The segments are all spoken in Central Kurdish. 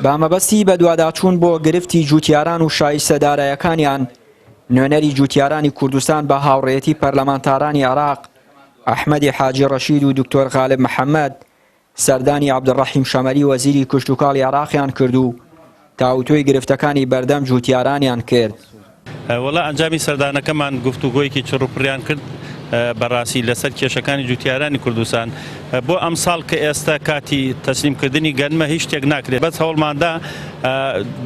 بامەبەستی بە دوواداچوون بۆ گرفتی جوتیاران و شایستەدارایەکانیان نوێنەری جوتیارانی کوردستان بە هاوڕێیەتی پەرلەمانتارانی عێراق ئەحمەدی حاجی ڕەشید و دکتۆر غالب محەممەد سەردانی عەبدوڕەحیم شەمەری وەزیری کشتوکاڵی عێراقیان کرد و تاوتۆی گرفتەکانی بەردەم جوتیارانیان کرد. وەڵا ئەنجامی سەردانەکەمان گفتوگۆیەکی چڕوپڕیان کرد بەڕاستی لەسەر کێشەکانی جوتیارانی کوردستان بۆ ئەم ساڵ کە ئێستا کاتی تەسلیمکردنی گەنمە هیچ شتێک ناکرێت بەس هەوڵماندا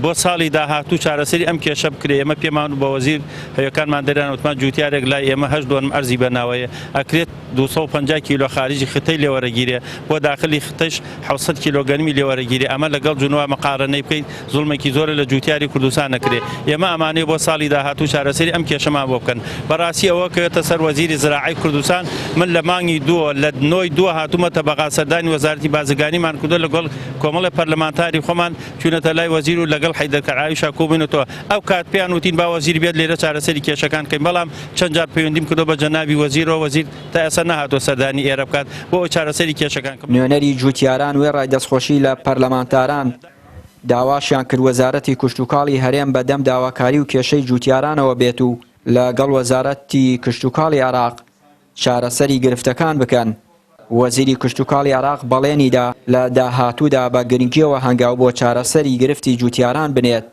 بۆ ساڵی داهاتوو چارەسەری ئەم کێشە بکرێ. ئێمە پێمان بە وەزیر هەیەکانمان دەریان وتمان جوتیارێک لای ئێمە 8 دۆنم ئەرزی بەناوەیە ئەکرێت 250 کیلۆ خارجی خەتەی لێوەرەگیرێ بۆ داخلی خەتەش 700 کیلۆ گەنمی لێوەرەگیری ئەمە لەگەڵ جنووە مەقارنەی بکەیت زوڵمێکی زۆرە لە جوتیاری کوردستان نەکرێ. ئێمە ئەمانەیە بۆ ساڵی داهاتوو چارەسەری ئەم کێشەمان بۆ بکەن. بەڕاستی ئەوە کەوێتە سەر وەزیری زراعی کوردستان من لە مانگی دووە لە نۆی دووە هاتوومەتە بەغا سەردانی وەزارەتی بازرگانیمان کردو لەگەڵ کۆمەڵی پەرلەمانتاری خۆمان چوونەتە لای وەزیر و لەگەڵ حەیدەر کەرعاویشا کۆبوونەوە. ئەو کات پێیان وتین با وەزیر بێت لێرە چارەسەری کێشەکان کەین بەڵام چەند جار پەیوەندیم کردو بە جەنابی وەزیرەوە وەزیر تا ئێستا نەهاتوە سەردانی ئێرە بکات بۆ ئەو چارەسەری کێشەکان. نوێنەری جوتیاران وێ ڕای دەستخۆشی لە پەرلەمانتاران داواشیان کرد وەزارەتی کشتوکاڵی هەرێم بەدەم داواکاری و کێشەی جوتیارانەوە بێت و لەگەڵ وەزارەتی کشتوکاڵی عێراق چارەسەری گرفتەکان بکەن. وەزیری کشتوکاڵی عێراق بەڵێنیدا لە داهاتوودا بە گرنگیەوە هەنگاو بۆ چارەسەری گرفتی جوتیاران بنێت.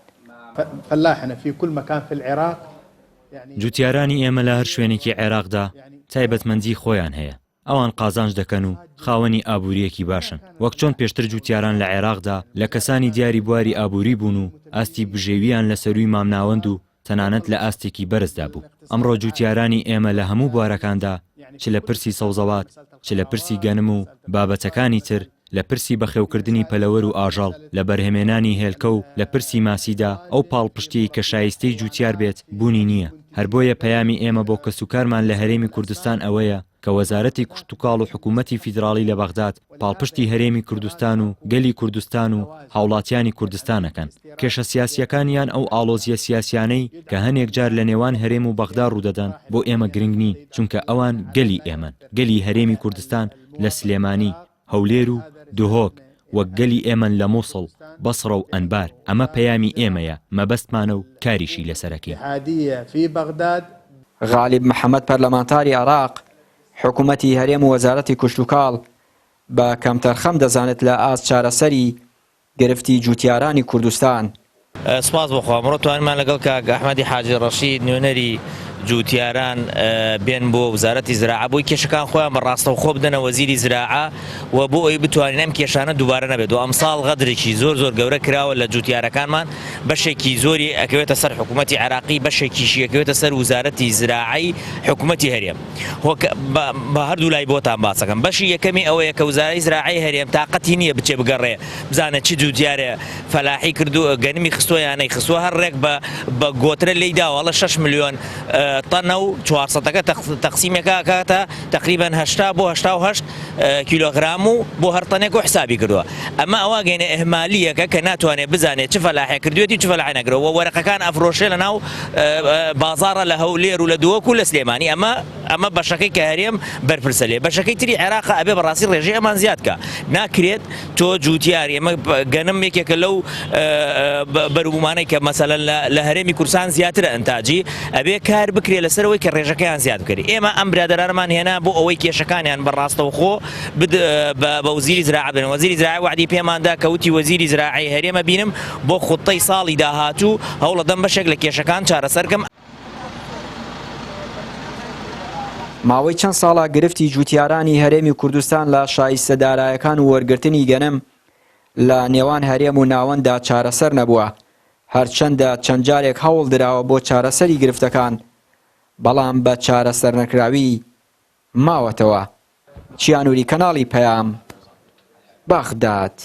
جوتیارانی ئێمە لە هەر شوێنێکی عێراقدا تایبەتمەندی خۆیان هەیە. ئەوان قازانج دەکەن و خاوەنی ئابووریەکی باشن وەک چۆن پێشتر جوتیاران لە عێراقدا لە کەسانی دیاری بواری ئابووری بوون و ئاستی بژێویان لە سەروی مامناوەند و تەنانەت لە ئاستێکی بەرزدا بوو. ئەمڕۆ جوتیارانی ئێمە لە هەموو بوارەکاندا چ لە پرسی سەوزەوات چ لە پرسی گەنم و بابەتەکانی تر لە پرسی بەخێوکردنی پەلەوەر و ئاژەڵ لە بەرهێمێنانی هێلکە و لە پرسی ماسیدا ئەو پاڵپشتی کە شایستەی جوتیار بێت بوونی نییە. هەر بۆیە پەیامی ئێمە بۆ کەسوکارمان لە هەرێمی کوردستان ئەوەیە کە وەزارەتی کشتوکاڵ و حکوومەتی فیدراڵی لە بەغداد پاڵپشتی هەرێمی کوردستان و گەلی کوردستان و هاوڵاتیانی کوردستانەکەن. کێشە سیاسیەکانیان ئەو ئاڵۆزیە سیاسیانەی کە هەنێک جار لە نێوان هەرێم و بەغدا ڕوودەدەن بۆ ئێمە گرنگ نین چونکە ئەوان گەلی ئێمەن. گەلی هەرێمی کوردستان لە سلێمانی هەولێر و دهۆک وەک گەلی ئێمەن لە مووسڵ بەسڕە و ئەنبار. ئەمە پەیامی ئێمەیە مەبەستمانە و کاریشی لەسەرەکەی. غالب محەممەد پەرلەمانتاری عێراق حکوومەتی هەرێم و وەزارەتی کشتوکاڵ بە کەمتەر خەم دەزانێت لە ئاست چارەسەری گرفتی جوتیارانی کوردستان. سپاس بۆخوا ئەمڕۆ توانمان لەگەڵ کاک ئەحمەدی حاجی ڕەشید نوێنەری جوتیاران بێن بۆ وزارەتی زراعە بۆی کێشەکان خۆیان بەڕاستەوخۆ بدەنە وەزیری زراعە و بۆ ئەوی بتوانین ئەم کێشانە دووبارە نەبێت و ئەمساڵ غەدرێکی زۆر گەورە کراوە لە جوتیارەکانمان بەشێکی زۆری ئەکەوێتە سەر حکوومەتی عێراقی بەشێکیشی ئەکەوێتە سەر وزارەتی زراعی حکوومەتی هەرێم. بە هەردوو لای بۆتان باسەکەم بەشی یەکەمی ئەوەیە کە وزارەتی زراعی هەرێم تااقەتی نییە بچێ بگەڕێ بزانێت چی جوتیارە فەلاحی کردو گەنمی خستۆیانەی خستووە هەر ڕێک بە گۆترە لی داوەڵە 6 ملیۆن تەنە و 400ەکە تەقسیمێکە کاتە تقریبا 80 بۆ 88 کیلۆغرام و بۆ هەرتەنێک و حسابی کردووە. ئەمە ئەوە گەینە ئەهمالیەکە کە ناتوانێت بزانێت چ فەلاحی کردوێتی چ فەلاحی نەکرەوە وەرەقەکان ئەفرۆشێ لە ناو بازاڕە لە هەولێر و لە دووەک و لە سلێمانی. ئەمە بەشەکەی کە هەرێم بەرپرسە لێ بەشەکەی تری عێراق ئەبێ بەڕاستی ڕێژەی ئەمان زیاد کە ناکرێت تۆ جوتیاری ئەمە گەنم یەکێکە لەو بەروبوومانەی کە مەسەلەن لە هەرێمی کوردستان زیاترە ئەنتاجی ئەبێ کار بکرێ لەسەرەوەی کە ڕێژەکەیان زیاد بکرێ. ئێمە ئەم برادەرانمان هێنا بۆ ئەوەی کێشەکانیان بەڕاستەوخۆ بە وەزیری زراعە بن. وەزیری زراعی وعدی پێماندا کەوتی وەزیری زراعی هەرێمە بینم بۆ خوتەی ساڵی داهاتوو هەوڵە دەم بەشێک لە کێشەکان چارەسەرکەم. ماوەی چەند ساڵە گرفتی جوتیارانی هەرێمی کوردستان لە شایستەدارایەکان و وەرگرتنی گەنم لە نێوان هەرێم و ناوەندا چارەسەر نەبووە. هەرچەندە چەند جارێک هەوڵ دراوە بۆ چارەسەری گرفتەکان بەڵام بە چارەسەر نەکراوی ماوەتەوە. چیانووری کەناڵی پەیام بەغداد.